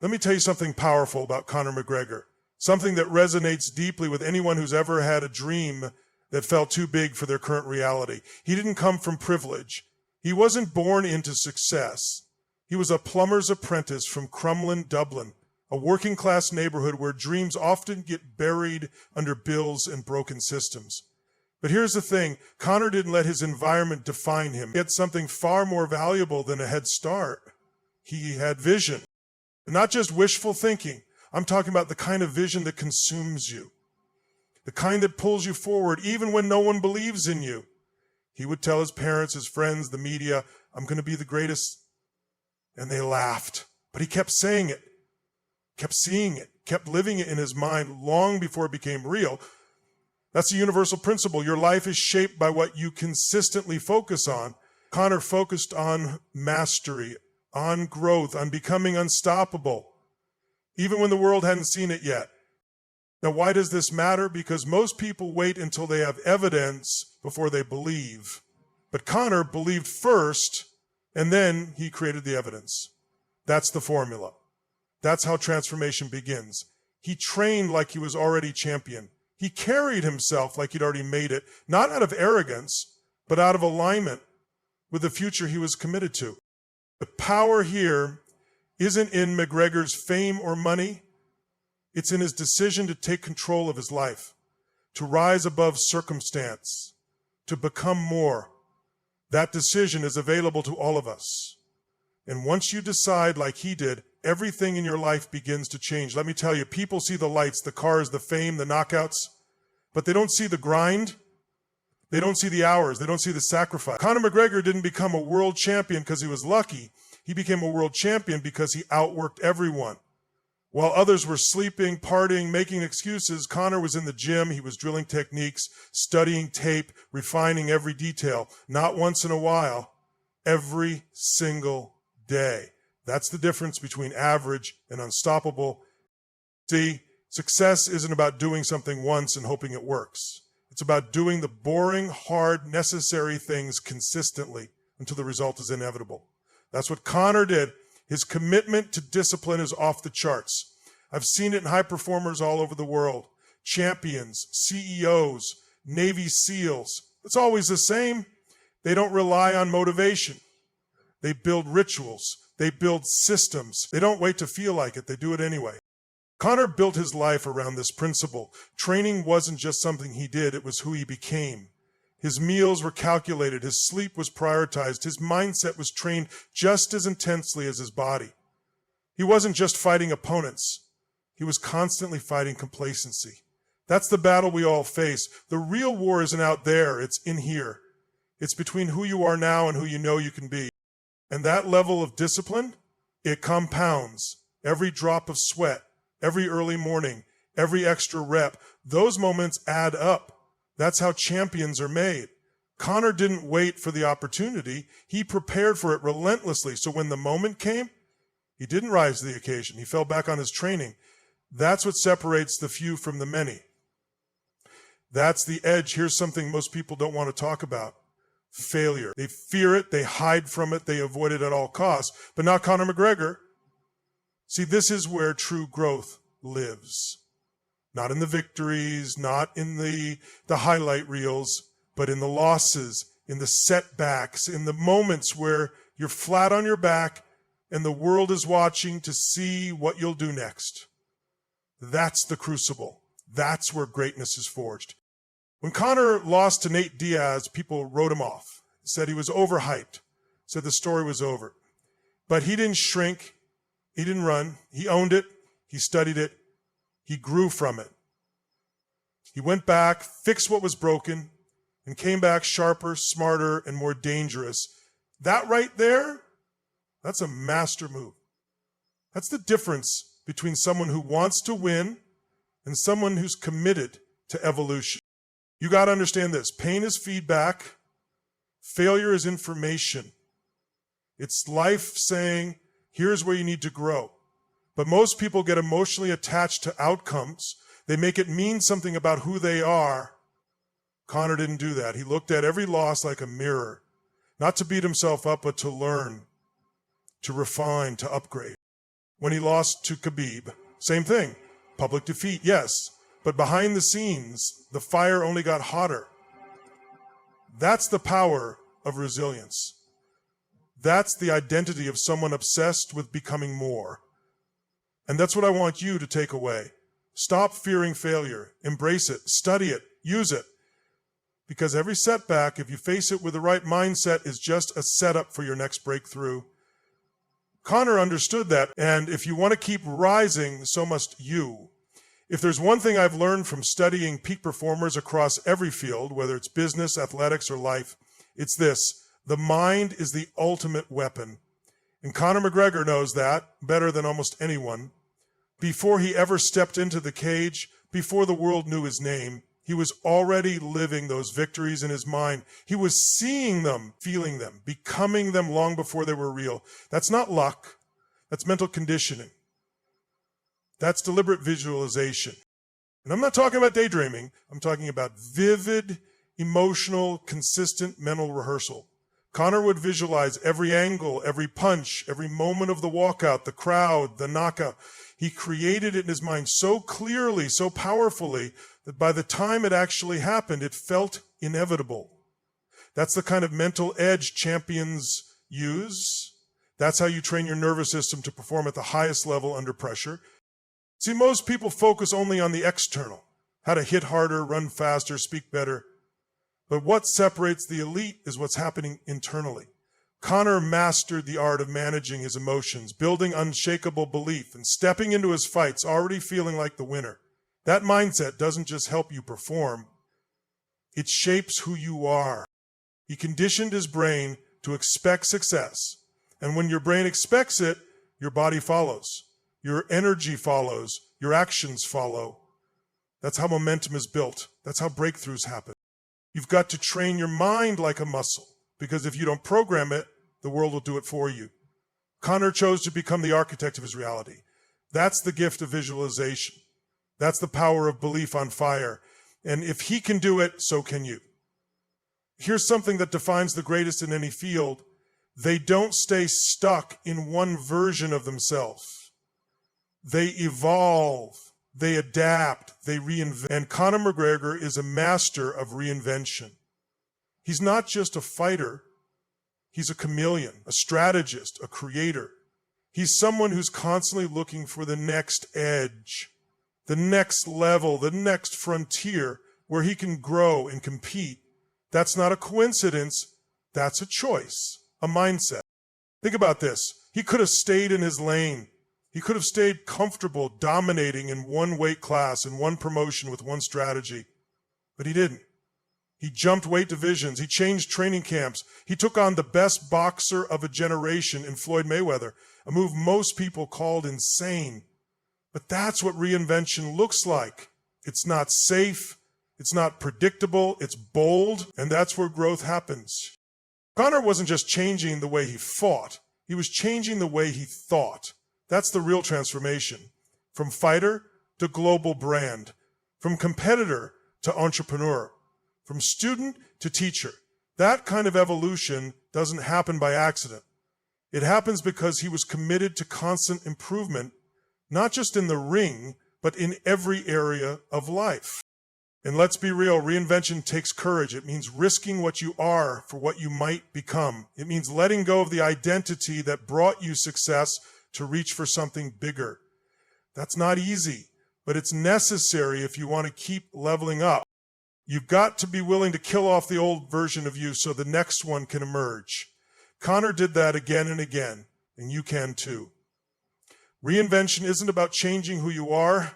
Let me tell you something powerful about Conor McGregor, something that resonates deeply with anyone who's ever had a dream that felt too big for their current reality. He didn't come from privilege. He wasn't born into success. He was a plumber's apprentice from Crumlin, Dublin, a working-class neighborhood where dreams often get buried under bills and broken systems. But here's the thing, Conor didn't let his environment define him. He had something far more valuable than a head start. He had vision. Not just wishful thinking. I'm talking about the kind of vision that consumes you. The kind that pulls you forward even when no one believes in you. He would tell his parents, his friends, the media, I'm going to be the greatest. And they laughed. But he kept saying it, kept seeing it, kept living it in his mind long before it became real. That's a universal principle. Your life is shaped by what you consistently focus on. Conor focused on mastery, on growth, on becoming unstoppable, even when the world hadn't seen it yet. Now, why does this matter? Because most people wait until they have evidence before they believe. But Conor believed first, and then he created the evidence. That's the formula. That's how transformation begins. He trained like he was already champion. He carried himself like he'd already made it, not out of arrogance, but out of alignment with the future he was committed to. The power here isn't in McGregor's fame or money. It's in his decision to take control of his life, to rise above circumstance, to become more. That decision is available to all of us. And once you decide like he did, everything in your life begins to change. Let me tell you, people see the lights, the cars, the fame, the knockouts, but they don't see the grind. They don't see the hours. They don't see the sacrifice. Conor McGregor didn't become a world champion because he was lucky. He became a world champion because he outworked everyone. While others were sleeping, partying, making excuses, Conor was in the gym. He was drilling techniques, studying tape, refining every detail. Not once in a while, every single day. That's the difference between average and unstoppable. See, success isn't about doing something once and hoping it works. It's about doing the boring, hard, necessary things consistently until the result is inevitable. That's what Conor did. His commitment to discipline is off the charts. I've seen it in high performers all over the world. Champions, CEOs, Navy SEALs. It's always the same. They don't rely on motivation. They build rituals. They build systems. They don't wait to feel like it. They do it anyway. Conor built his life around this principle. Training wasn't just something he did. It was who he became. His meals were calculated. His sleep was prioritized. His mindset was trained just as intensely as his body. He wasn't just fighting opponents. He was constantly fighting complacency. That's the battle we all face. The real war isn't out there. It's in here. It's between who you are now and who you know you can be. And that level of discipline, it compounds. Every drop of sweat, every early morning, every extra rep, those moments add up. That's how champions are made. Conor didn't wait for the opportunity. He prepared for it relentlessly. So when the moment came, he didn't rise to the occasion. He fell back on his training. That's what separates the few from the many. That's the edge. Here's something most people don't want to talk about. Failure. They fear it. They hide from it. They avoid it at all costs. But not Conor McGregor. See, this is where true growth lives. Not in the victories, not in the highlight reels, but in the losses, in the setbacks, in the moments where you're flat on your back and the world is watching to see what you'll do next. That's the crucible. That's where greatness is forged. When Conor lost to Nate Diaz, people wrote him off, said he was overhyped, said the story was over. But he didn't shrink. He didn't run. He owned it. He studied it. He grew from it. He went back, fixed what was broken, and came back sharper, smarter, and more dangerous. That right there, that's a master move. That's the difference between someone who wants to win and someone who's committed to evolution. You got to understand this. Pain is feedback. Failure is information. It's life saying, here's where you need to grow. But most people get emotionally attached to outcomes. They make it mean something about who they are. Conor didn't do that. He looked at every loss like a mirror, not to beat himself up, but to learn, to refine, to upgrade. when he lost to Khabib. Same thing. Public defeat, yes. But behind the scenes, the fire only got hotter. That's the power of resilience. That's the identity of someone obsessed with becoming more. And that's what I want you to take away. Stop fearing failure. Embrace it. Study it. Use it. Because every setback, if you face it with the right mindset, is just a setup for your next breakthrough. Conor understood that, and if you want to keep rising, so must you. If there's one thing I've learned from studying peak performers across every field, whether it's business, athletics, or life, it's this: the mind is the ultimate weapon. And Conor McGregor knows that better than almost anyone. Before he ever stepped into the cage, before the world knew his name, he was already living those victories in his mind. He was seeing them, feeling them, becoming them long before they were real. That's not luck. That's mental conditioning. That's deliberate visualization. And I'm not talking about daydreaming. I'm talking about vivid, emotional, consistent mental rehearsal. Conor would visualize every angle, every punch, every moment of the walkout, the crowd, the knockout. He created it in his mind so clearly, so powerfully, that by the time it actually happened, it felt inevitable. That's the kind of mental edge champions use. That's how you train your nervous system to perform at the highest level under pressure. See, most people focus only on the external, how to hit harder, run faster, speak better. But what separates the elite is what's happening internally. Conor mastered the art of managing his emotions, building unshakable belief, and stepping into his fights already feeling like the winner. That mindset doesn't just help you perform, it shapes who you are. He conditioned his brain to expect success. And when your brain expects it, your body follows. Your energy follows. Your actions follow. That's how momentum is built. That's how breakthroughs happen. You've got to train your mind like a muscle, because if you don't program it, the world will do it for you. Conor chose to become the architect of his reality. That's the gift of visualization. That's the power of belief on fire. And if he can do it, so can you. Here's something that defines the greatest in any field. They don't stay stuck in one version of themselves. They evolve. They adapt, they reinvent. And Conor McGregor is a master of reinvention. He's not just a fighter. He's a chameleon, a strategist, a creator. He's someone who's constantly looking for the next edge, the next level, the next frontier where he can grow and compete. That's not a coincidence. That's a choice, a mindset. Think about this. He could have stayed in his lane. He could have stayed comfortable dominating in one weight class, in one promotion with one strategy, but he didn't. He jumped weight divisions. He changed training camps. He took on the best boxer of a generation in Floyd Mayweather, a move most people called insane. But that's what reinvention looks like. It's not safe. It's not predictable. It's bold, and that's where growth happens. Conor wasn't just changing the way he fought. He was changing the way he thought. That's the real transformation. From fighter to global brand. From competitor to entrepreneur. From student to teacher. That kind of evolution doesn't happen by accident. It happens because he was committed to constant improvement, not just in the ring, but in every area of life. And let's be real, reinvention takes courage. It means risking what you are for what you might become. It means letting go of the identity that brought you success to reach for something bigger. That's not easy, but it's necessary if you want to keep leveling up. You've got to be willing to kill off the old version of you so the next one can emerge. Conor did that again and again, and you can too. Reinvention isn't about changing who you are.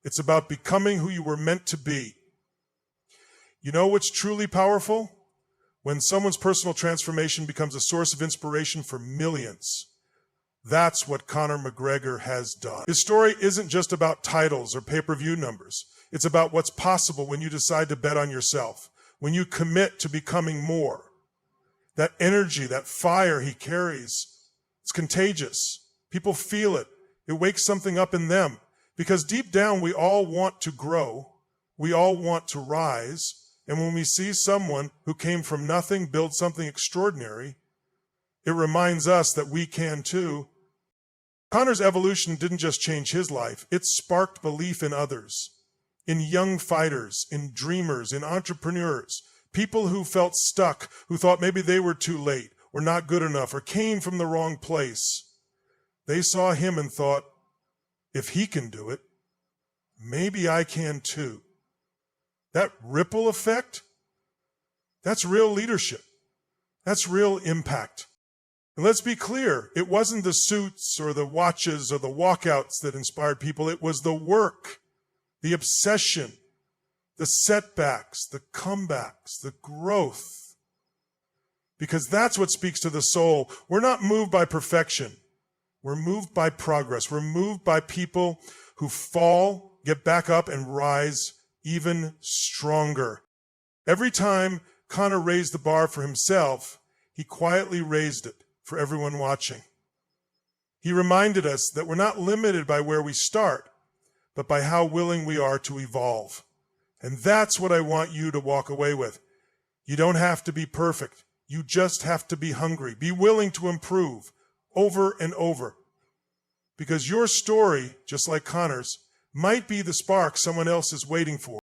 It's about becoming who you were meant to be. You know what's truly powerful? When someone's personal transformation becomes a source of inspiration for millions. That's what Conor McGregor has done. His story isn't just about titles or pay-per-view numbers. It's about what's possible when you decide to bet on yourself, when you commit to becoming more. That energy, that fire he carries, it's contagious. People feel it. It wakes something up in them. Because deep down, we all want to grow. We all want to rise. And when we see someone who came from nothing build something extraordinary, it reminds us that we can too. Conor's evolution didn't just change his life, it sparked belief in others, in young fighters, in dreamers, in entrepreneurs, people who felt stuck, who thought maybe they were too late or not good enough or came from the wrong place. They saw him and thought, if he can do it, maybe I can too. That ripple effect, that's real leadership. That's real impact. And let's be clear, it wasn't the suits or the watches or the walkouts that inspired people. It was the work, the obsession, the setbacks, the comebacks, the growth. Because that's what speaks to the soul. We're not moved by perfection. We're moved by progress. We're moved by people who fall, get back up, and rise even stronger. Every time Conor raised the bar for himself, he quietly raised it for everyone watching. He reminded us that we're not limited by where we start, but by how willing we are to evolve. And that's what I want you to walk away with. You don't have to be perfect. You just have to be hungry. Be willing to improve over and over. Because your story, just like Conor's, might be the spark someone else is waiting for.